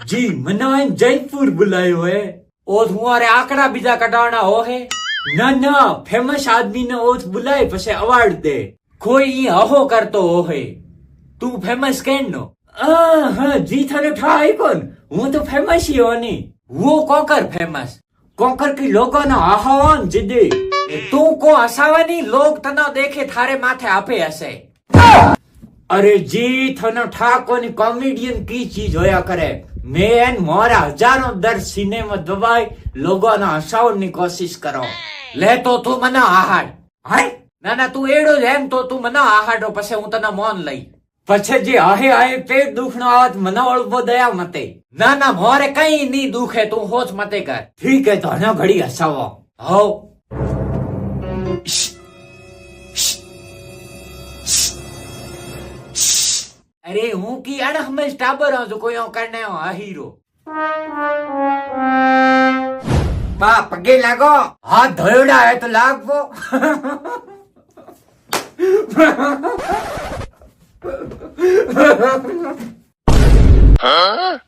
जी मैंने जयपुर बुलायो है। और तुम्हारे आंकड़ा बीजा कटाना हो है ना ना फेमस आदमी ने ओथ बुलाए पसे अवार्ड दे कोई अहो करतो हो है तू फेमस केन नो हाँ जी थाने ठा है कौन वो तो फेमस ही हो नहीं वो कोकर फेमस कोकर की लोगों ने आह्वान जिदे तू को हसावानी लोग तना देखे थारे माथे आपे हसे अरे जी थनो ठाको ની કોમેડિયન की चीज होया करे मैं मोरा हजारों दर सिनेमा दबाई लोगों ने हसावनी कोशिश करो ले तो तू मना आहाड हाय ना ना तू एडो जेम तो तू मना आहाडो पछे હું તને મોન લઈ पछे जे आहे आहे पेट दुखनो आवत मना ओळबो दया मते ना ना मोरे कई नहीं दुखे तू होच मते कर ठीक है तो हना घड़ी हसावो हो अरे हूँ की अड़ह में टाबर हूँ जो कोई करने हो हीरो बा पगे लागो हाथ धोड़ा है तो लाग वो हाँ?